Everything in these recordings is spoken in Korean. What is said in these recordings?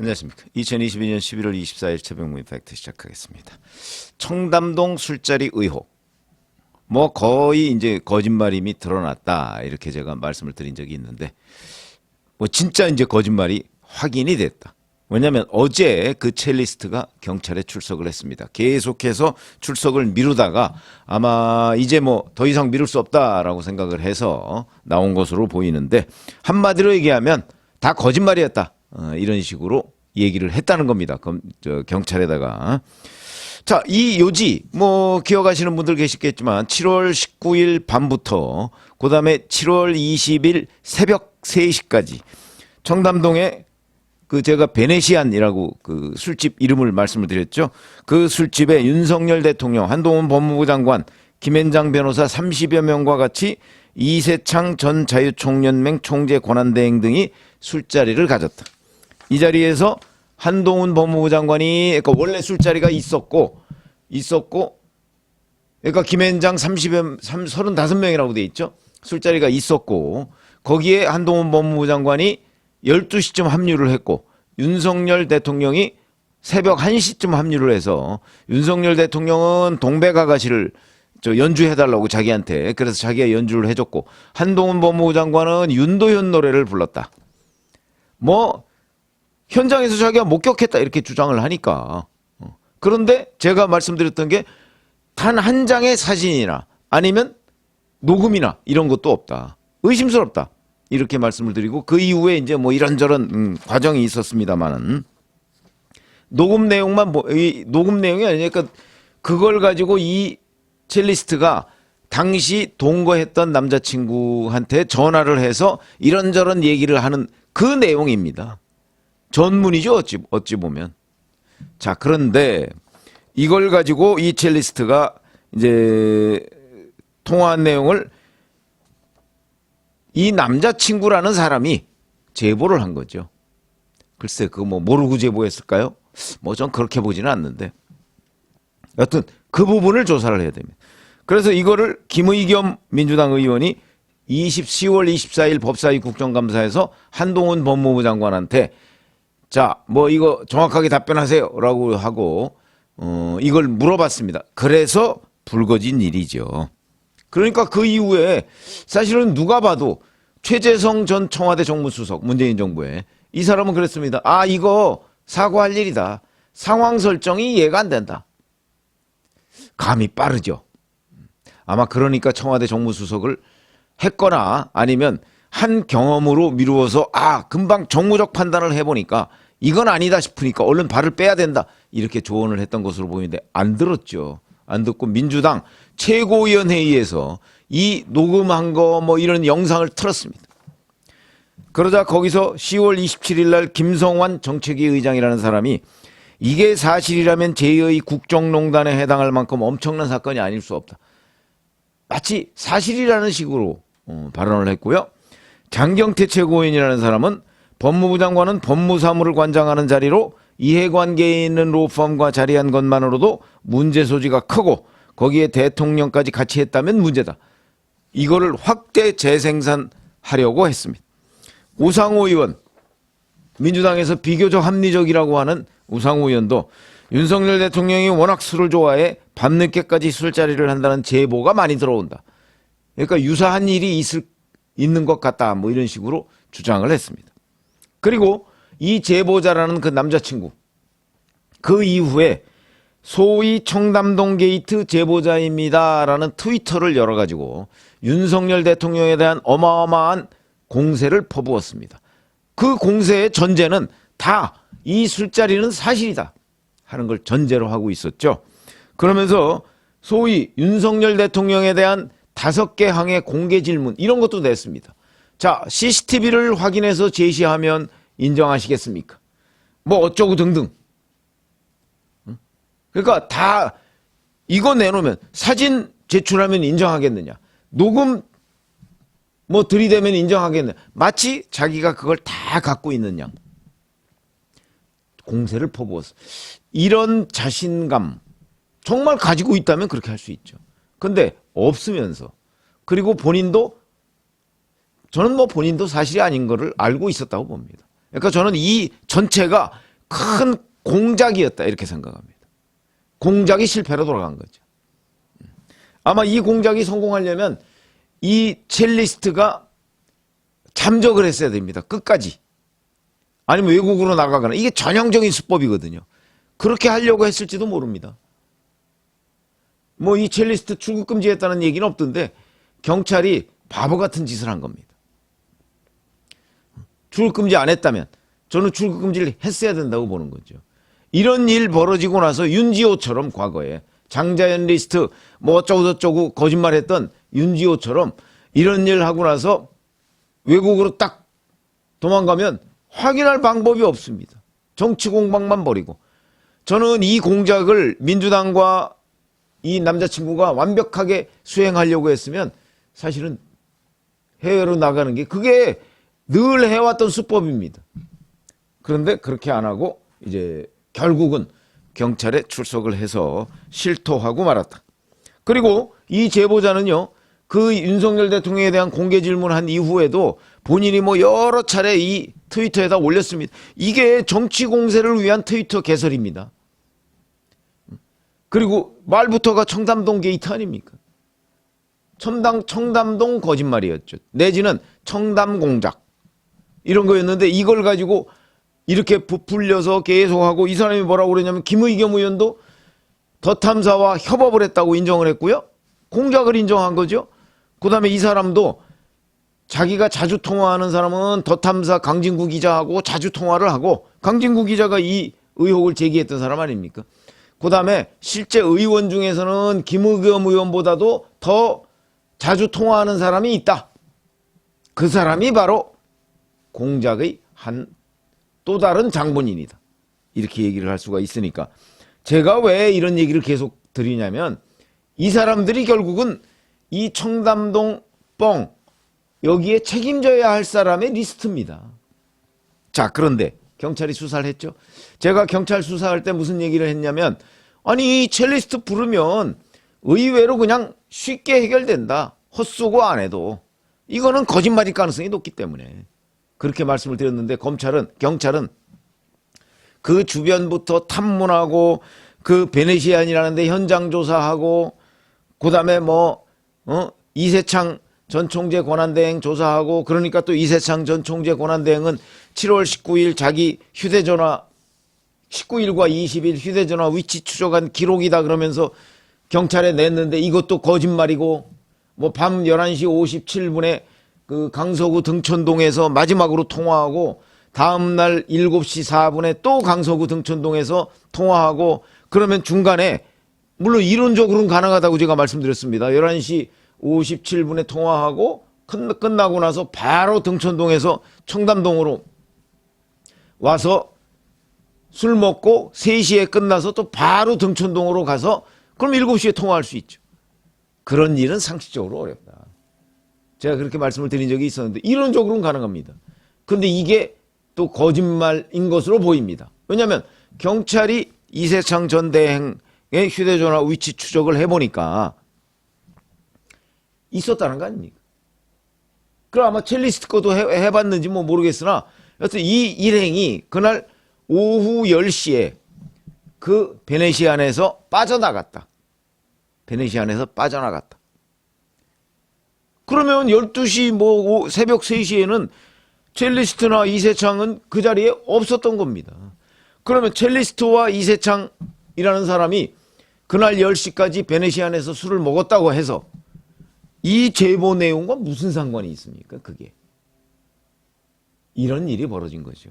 안녕하십니까. 2022년 11월 24일 최병무의 팩트 시작하겠습니다. 청담동 술자리 의혹. 뭐 거의 이제 거짓말임이 드러났다. 이렇게 제가 말씀을 드린 적이 있는데 뭐 진짜 이제 거짓말이 확인이 됐다. 왜냐하면 어제 그 첼리스트가 경찰에 출석을 했습니다. 계속해서 출석을 미루다가 아마 이제 뭐 더 이상 미룰 수 없다라고 생각을 해서 나온 것으로 보이는데 한마디로 얘기하면 다 거짓말이었다. 이런 식으로 얘기를 했다는 겁니다. 경찰에다가. 자, 이 요지 뭐 기억하시는 분들 계시겠지만 7월 19일 밤부터 그다음에 7월 20일 새벽 3시까지 청담동에 그 제가 베네시안이라고 그 술집 이름을 말씀을 드렸죠. 그 술집에 윤석열 대통령, 한동훈 법무부 장관, 김앤장 변호사 30여 명과 같이 이세창 전 자유총연맹 총재 권한대행 등이 술자리를 가졌다. 이 자리에서 한동훈 법무부 장관이 그러니까 원래 술자리가 있었고 그러니까 김앤장 35명이라고 돼 있죠. 술자리가 있었고 거기에 한동훈 법무부 장관이 12시쯤 합류를 했고 윤석열 대통령이 새벽 1시쯤 합류를 해서 윤석열 대통령은 동백아가씨를 연주해달라고 자기한테 그래서 자기가 연주를 해줬고 한동훈 법무부 장관은 윤도현 노래를 불렀다. 뭐 현장에서 자기가 목격했다 이렇게 주장을 하니까 그런데 제가 말씀드렸던 게 단 한 장의 사진이나 아니면 녹음이나 이런 것도 없다. 의심스럽다. 이렇게 말씀을 드리고 그 이후에 이제 뭐 이런저런 과정이 있었습니다만은 녹음 내용만 녹음 내용이 아니니까 그걸 가지고 이 첼리스트가 당시 동거했던 남자친구한테 전화를 해서 이런저런 얘기를 하는 그 내용입니다. 전문이죠, 어찌 보면. 자, 그런데 이걸 가지고 이 첼리스트가 이제 통화한 내용을 이 남자친구라는 사람이 제보를 한 거죠. 글쎄, 그거 뭐 모르고 제보했을까요? 뭐 전 그렇게 보지는 않는데. 여튼 그 부분을 조사를 해야 됩니다. 그래서 이거를 김의겸 민주당 의원이 10월 24일 법사위 국정감사에서 한동훈 법무부 장관한테 자, 뭐 이거 정확하게 답변하세요 라고 하고 이걸 물어봤습니다. 그래서 불거진 일이죠. 그러니까 그 이후에 사실은 누가 봐도 최재성 전 청와대 정무수석 문재인 정부에 이 사람은 그랬습니다. 아, 이거 사과할 일이다. 상황 설정이 이해가 안 된다. 감이 빠르죠. 아마 그러니까 청와대 정무수석을 했거나 아니면 한 경험으로 미루어서 금방 정무적 판단을 해보니까 이건 아니다 싶으니까 얼른 발을 빼야 된다. 이렇게 조언을 했던 것으로 보이는데 안 들었죠. 안 듣고 민주당 최고위원회의에서 이 녹음한 거 뭐 이런 영상을 틀었습니다. 그러자 거기서 10월 27일 날 김성환 정책위 의장이라는 사람이 이게 사실이라면 제2의 국정농단에 해당할 만큼 엄청난 사건이 아닐 수 없다. 마치 사실이라는 식으로 발언을 했고요. 장경태 최고위원이라는 사람은 법무부 장관은 법무사무를 관장하는 자리로 이해관계에 있는 로펌과 자리한 것만으로도 문제 소지가 크고 거기에 대통령까지 같이 했다면 문제다. 이거를 확대 재생산하려고 했습니다. 우상호 의원, 민주당에서 비교적 합리적이라고 하는 우상호 의원도 윤석열 대통령이 워낙 술을 좋아해 밤늦게까지 술자리를 한다는 제보가 많이 들어온다. 그러니까 유사한 일이 있는 것 같다. 뭐 이런 식으로 주장을 했습니다. 그리고 이 제보자라는 그 남자친구 그 이후에 소위 청담동 게이트 제보자입니다라는 트위터를 열어가지고 윤석열 대통령에 대한 어마어마한 공세를 퍼부었습니다. 그 공세의 전제는 다 이 술자리는 사실이다 하는 걸 전제로 하고 있었죠. 그러면서 소위 윤석열 대통령에 대한 5개 항의 공개 질문 이런 것도 냈습니다. 자, CCTV를 확인해서 제시하면 인정하시겠습니까? 뭐 어쩌고 등등. 그러니까 다 이거 내놓으면 사진 제출하면 인정하겠느냐. 녹음 뭐 들이대면 인정하겠느냐. 마치 자기가 그걸 다 갖고 있는 양. 공세를 퍼부었어. 이런 자신감 정말 가지고 있다면 그렇게 할 수 있죠. 근데 없으면서 그리고 본인도 저는 뭐 본인도 사실이 아닌 거를 알고 있었다고 봅니다. 그러니까 저는 이 전체가 큰 공작이었다 이렇게 생각합니다. 공작이 실패로 돌아간 거죠. 아마 이 공작이 성공하려면 이 첼리스트가 잠적을 했어야 됩니다. 끝까지. 아니면 외국으로 나가거나. 이게 전형적인 수법이거든요. 그렇게 하려고 했을지도 모릅니다. 뭐 이 첼리스트 출국 금지했다는 얘기는 없던데 경찰이 바보 같은 짓을 한 겁니다. 출국 금지 안 했다면 저는 출국 금지를 했어야 된다고 보는 거죠. 이런 일 벌어지고 나서 윤지호처럼 과거에 장자연 리스트 뭐 어쩌고저쩌고 거짓말했던 윤지호처럼 이런 일 하고 나서 외국으로 딱 도망가면 확인할 방법이 없습니다. 정치 공방만 벌이고. 저는 이 공작을 민주당과 이 남자친구가 완벽하게 수행하려고 했으면 사실은 해외로 나가는 게 그게 늘 해왔던 수법입니다. 그런데 그렇게 안 하고 이제 결국은 경찰에 출석을 해서 실토하고 말았다. 그리고 이 제보자는요, 그 윤석열 대통령에 대한 공개 질문한 이후에도 본인이 뭐 여러 차례 이 트위터에다 올렸습니다. 이게 정치 공세를 위한 트위터 개설입니다. 그리고 말부터가 청담동 게이트 아닙니까? 청담동 거짓말이었죠. 내지는 청담 공작. 이런 거였는데 이걸 가지고 이렇게 부풀려서 계속하고 이 사람이 뭐라고 그러냐면 김의겸 의원도 더 탐사와 협업을 했다고 인정을 했고요. 공작을 인정한 거죠. 그 다음에 이 사람도 자기가 자주 통화하는 사람은 더 탐사 강진구 기자하고 자주 통화를 하고 강진구 기자가 이 의혹을 제기했던 사람 아닙니까? 그 다음에 실제 의원 중에서는 김의겸 의원보다도 더 자주 통화하는 사람이 있다. 그 사람이 바로 공작의 한 또 다른 장본인이다. 이렇게 얘기를 할 수가 있으니까 제가 왜 이런 얘기를 계속 드리냐면 이 사람들이 결국은 이 청담동 뻥 여기에 책임져야 할 사람의 리스트입니다. 자, 그런데 경찰이 수사를 했죠. 제가 경찰 수사할 때 무슨 얘기를 했냐면 아니 이 첼리스트 부르면 의외로 그냥 쉽게 해결된다. 헛수고 안 해도. 이거는 거짓말일 가능성이 높기 때문에 그렇게 말씀을 드렸는데 경찰은 그 주변부터 탐문하고 그 베네시안이라는 데 현장 조사하고 그다음에 이세창 전 총재 권한대행 조사하고 그러니까 또 이세창 전 총재 권한대행은 7월 19일 자기 휴대전화 19일과 20일 휴대전화 위치 추적한 기록이다 그러면서 경찰에 냈는데 이것도 거짓말이고 뭐 밤 11시 57분에 그 강서구 등촌동에서 마지막으로 통화하고 다음날 7시 4분에 또 강서구 등촌동에서 통화하고 그러면 중간에 물론 이론적으로는 가능하다고 제가 말씀드렸습니다. 11시 57분에 통화하고 끝나고 나서 바로 등촌동에서 청담동으로 와서 술 먹고 3시에 끝나서 또 바로 등촌동으로 가서 그럼 7시에 통화할 수 있죠. 그런 일은 상식적으로 어렵다. 제가 그렇게 말씀을 드린 적이 있었는데 이론적으로는 가능합니다. 그런데 이게 또 거짓말인 것으로 보입니다. 왜냐하면 경찰이 이세창 전 대행의 휴대전화 위치 추적을 해보니까 있었다는 거 아닙니까? 그럼 아마 첼리스트 것도 해봤는지 뭐 모르겠으나 여튼 이 일행이 그날 오후 10시에 그 베네시안에서 빠져나갔다. 베네시안에서 빠져나갔다. 그러면 12시 새벽 3시에는 첼리스트나 이세창은 그 자리에 없었던 겁니다. 그러면 첼리스트와 이세창이라는 사람이 그날 10시까지 베네시안에서 술을 먹었다고 해서 이 제보 내용과 무슨 상관이 있습니까? 그게. 이런 일이 벌어진 거죠.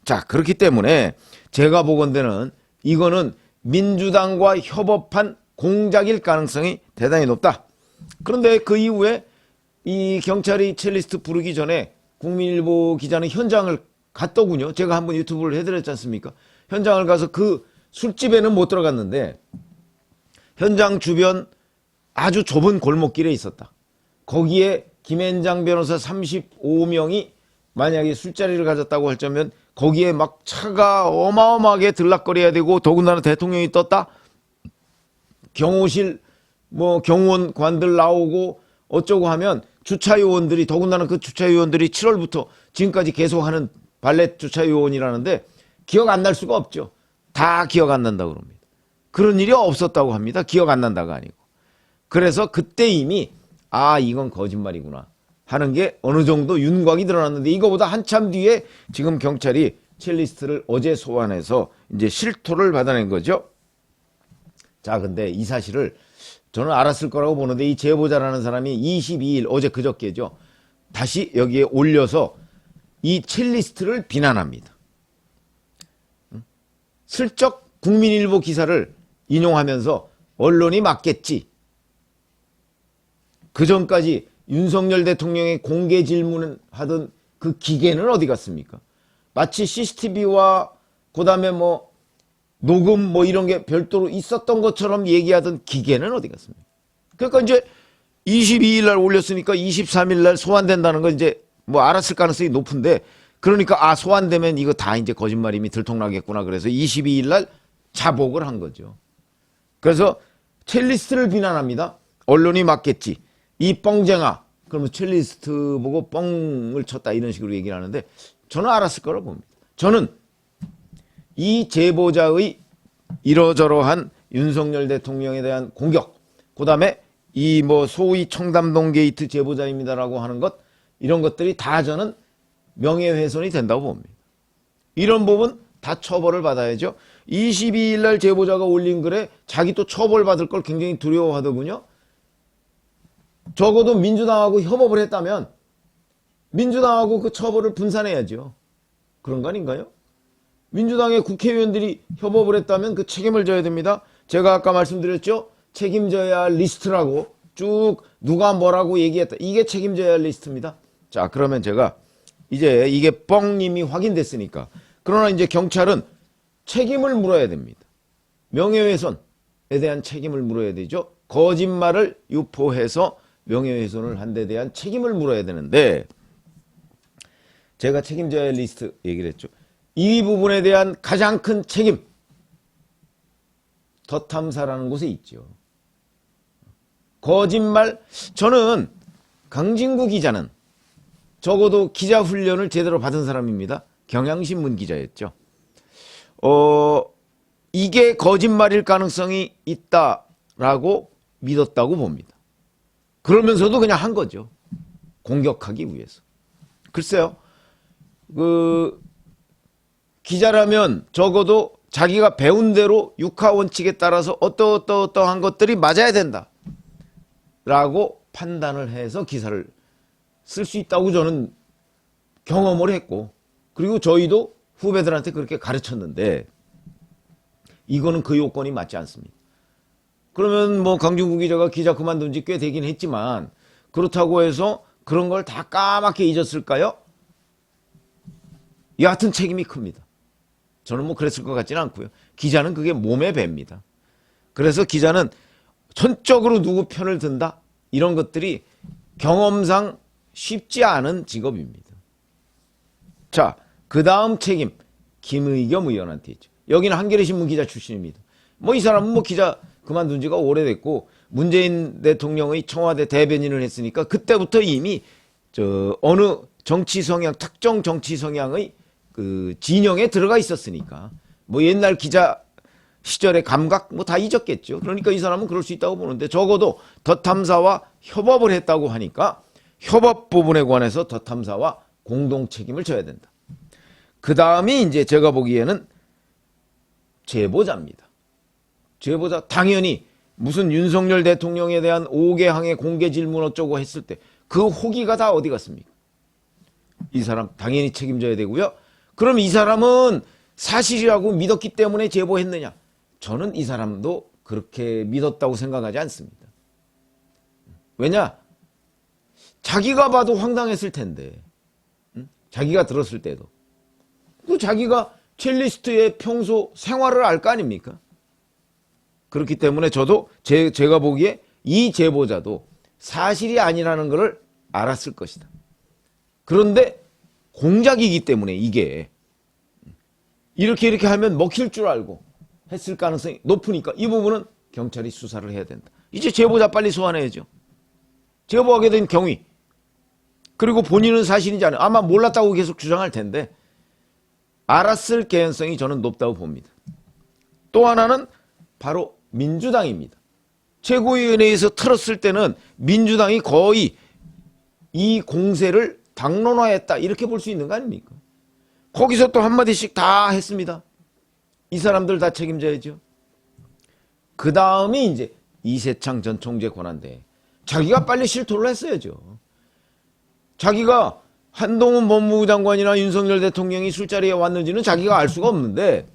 자, 그렇기 때문에 제가 보건대는 이거는 민주당과 협업한 공작일 가능성이 대단히 높다. 그런데 그 이후에 이 경찰이 첼리스트 부르기 전에 국민일보 기자는 현장을 갔더군요. 제가 한번 유튜브를 해드렸지 않습니까? 현장을 가서 그 술집에는 못 들어갔는데 현장 주변 아주 좁은 골목길에 있었다. 거기에 김앤장 변호사 35명이 만약에 술자리를 가졌다고 할 정도면 거기에 막 차가 어마어마하게 들락거려야 되고 더군다나 대통령이 떴다. 경호실 경호원관들 나오고 어쩌고 하면 주차요원들이 더군다나 그 주차요원들이 7월부터 지금까지 계속하는 발렛 주차요원이라는데 기억 안 날 수가 없죠. 다 기억 안 난다고 그럽니다. 그런 일이 없었다고 합니다. 기억 안 난다가 아니고. 그래서 그때 이미 이건 거짓말이구나 하는 게 어느 정도 윤곽이 드러났는데, 이거보다 한참 뒤에 지금 경찰이 첼리스트를 어제 소환해서 이제 실토를 받아낸 거죠. 자, 근데 이 사실을 저는 알았을 거라고 보는데, 이 제보자라는 사람이 22일 어제 그저께죠. 다시 여기에 올려서 이 첼리스트를 비난합니다. 슬쩍 국민일보 기사를 인용하면서 언론이 맞겠지. 그 전까지 윤석열 대통령의 공개 질문을 하던 그 기계는 어디 갔습니까? 마치 CCTV와 그다음에 뭐 녹음 뭐 이런 게 별도로 있었던 것처럼 얘기하던 기계는 어디 갔습니까? 그러니까 이제 22일 날 올렸으니까 23일 날 소환된다는 거 이제 뭐 알았을 가능성이 높은데, 그러니까 소환되면 이거 다 이제 거짓말임이 들통나겠구나. 그래서 22일 날 자복을 한 거죠. 그래서 첼리스트를 비난합니다. 언론이 맞겠지. 이 뻥쟁아. 그러면 첼리스트 보고 뻥을 쳤다 이런 식으로 얘기를 하는데, 저는 알았을 거라고 봅니다. 저는 이 제보자의 이러저러한 윤석열 대통령에 대한 공격, 그 다음에 이 뭐 소위 청담동 게이트 제보자입니다라고 하는 것, 이런 것들이 다 저는 명예훼손이 된다고 봅니다. 이런 부분 다 처벌을 받아야죠. 22일 날 제보자가 올린 글에 자기 또 처벌받을 걸 굉장히 두려워하더군요. 적어도 민주당하고 협업을 했다면 민주당하고 그 처벌을 분산해야죠. 그런 거 아닌가요? 민주당의 국회의원들이 협업을 했다면 그 책임을 져야 됩니다. 제가 아까 말씀드렸죠. 책임져야 할 리스트라고 쭉 누가 뭐라고 얘기했다. 이게 책임져야 할 리스트입니다. 자, 그러면 제가 이제 이게 뻥임이 확인됐으니까, 그러나 이제 경찰은 책임을 물어야 됩니다. 명예훼손에 대한 책임을 물어야 되죠. 거짓말을 유포해서 명예훼손을 한 데 대한 책임을 물어야 되는데, 제가 책임져야 할 리스트 얘기를 했죠. 이 부분에 대한 가장 큰 책임, 더 탐사라는 곳에 있죠. 거짓말, 저는 강진구 기자는 적어도 기자 훈련을 제대로 받은 사람입니다. 경향신문 기자였죠. 이게 거짓말일 가능성이 있다라고 믿었다고 봅니다. 그러면서도 그냥 한 거죠. 공격하기 위해서. 글쎄요. 기자라면 적어도 자기가 배운 대로 육하 원칙에 따라서 어떠한 것들이 맞아야 된다 라고 판단을 해서 기사를 쓸 수 있다고 저는 경험을 했고, 그리고 저희도 후배들한테 그렇게 가르쳤는데, 이거는 그 요건이 맞지 않습니다. 그러면 뭐 강준구 기자가 기자 그만둔 지 꽤 되긴 했지만, 그렇다고 해서 그런 걸 다 까맣게 잊었을까요? 여하튼 책임이 큽니다. 저는 뭐 그랬을 것 같지는 않고요. 기자는 그게 몸에 뱄니다. 그래서 기자는 전적으로 누구 편을 든다? 이런 것들이 경험상 쉽지 않은 직업입니다. 자, 그 다음 책임, 김의겸 의원한테 있죠. 여기는 한겨레신문 기자 출신입니다. 뭐 이 사람은 뭐 기자 그만둔 지가 오래됐고, 문재인 대통령의 청와대 대변인을 했으니까 그때부터 이미 어느 정치 성향, 특정 정치 성향의 그 진영에 들어가 있었으니까, 뭐 옛날 기자 시절의 감각 뭐 다 잊었겠죠. 그러니까 이 사람은 그럴 수 있다고 보는데, 적어도 더 탐사와 협업을 했다고 하니까 협업 부분에 관해서 더 탐사와 공동 책임을 져야 된다. 그 다음이 이제 제가 보기에는 제보자입니다. 제보자, 당연히 무슨 윤석열 대통령에 대한 5개항의 공개 질문 어쩌고 했을 때 그 호기가 다 어디 갔습니까? 이 사람 당연히 책임져야 되고요. 그럼 이 사람은 사실이라고 믿었기 때문에 제보했느냐? 저는 이 사람도 그렇게 믿었다고 생각하지 않습니다. 왜냐? 자기가 봐도 황당했을 텐데, 자기가 들었을 때도. 그 자기가 첼리스트의 평소 생활을 알 거 아닙니까? 그렇기 때문에 저도 제가 보기에 이 제보자도 사실이 아니라는 것을 알았을 것이다. 그런데 공작이기 때문에 이게 이렇게 하면 먹힐 줄 알고 했을 가능성이 높으니까 이 부분은 경찰이 수사를 해야 된다. 이제 제보자 빨리 소환해야죠. 제보하게 된 경위, 그리고 본인은 사실인지 아마 몰랐다고 계속 주장할 텐데, 알았을 개연성이 저는 높다고 봅니다. 또 하나는 바로 민주당입니다. 최고위원회에서 틀었을 때는 민주당이 거의 이 공세를 당론화했다 이렇게 볼 수 있는 거 아닙니까? 거기서 또 한마디씩 다 했습니다. 이 사람들 다 책임져야죠. 그 다음이 이제 이세창 전 총재 권한대행. 자기가 빨리 실토를 했어야죠. 자기가 한동훈 법무부 장관이나 윤석열 대통령이 술자리에 왔는지는 자기가 알 수가 없는데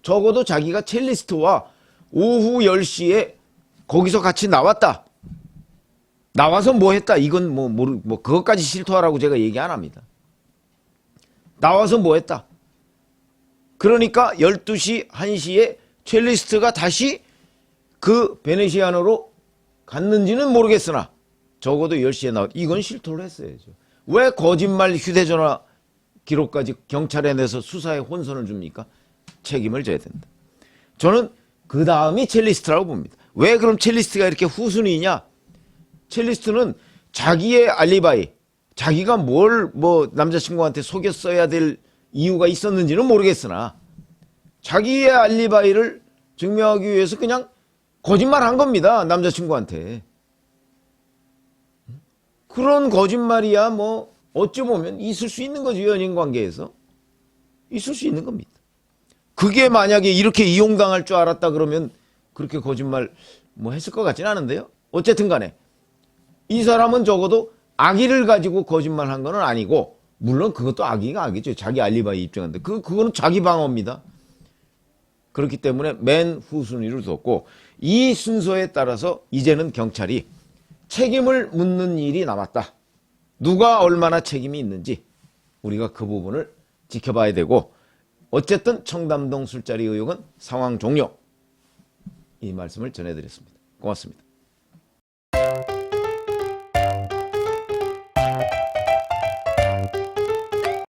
적어도 자기가 첼리스트와 오후 10시에 거기서 같이 나왔다. 나와서 뭐 했다. 이건 뭐 그것까지 실토하라고 제가 얘기 안 합니다. 나와서 뭐 했다. 그러니까 12시, 1시에 첼리스트가 다시 그 베네시아노로 갔는지는 모르겠으나 적어도 10시에 나왔. 이건 실토를 했어야죠. 왜 거짓말 휴대전화 기록까지 경찰에 내서 수사에 혼선을 줍니까? 책임을 져야 된다. 저는 그 다음이 첼리스트라고 봅니다. 왜 그럼 첼리스트가 이렇게 후순위냐? 첼리스트는 자기의 알리바이, 자기가 뭘 남자친구한테 속였어야 될 이유가 있었는지는 모르겠으나 자기의 알리바이를 증명하기 위해서 그냥 거짓말한 겁니다. 남자친구한테. 그런 거짓말이야 어찌 보면 있을 수 있는 거죠. 연인 관계에서. 있을 수 있는 겁니다. 그게 만약에 이렇게 이용당할 줄 알았다 그러면 그렇게 거짓말 했을 것 같지는 않은데요. 어쨌든 간에 이 사람은 적어도 악의를 가지고 거짓말한 건 아니고 물론 그것도 악의가 악이죠. 자기 알리바이 입증한데 그거는 자기 방어입니다. 그렇기 때문에 맨 후순위를 뒀고 이 순서에 따라서 이제는 경찰이 책임을 묻는 일이 남았다. 누가 얼마나 책임이 있는지 우리가 그 부분을 지켜봐야 되고 어쨌든 청담동 술자리 의혹은 상황 종료. 이 말씀을 전해드렸습니다. 고맙습니다.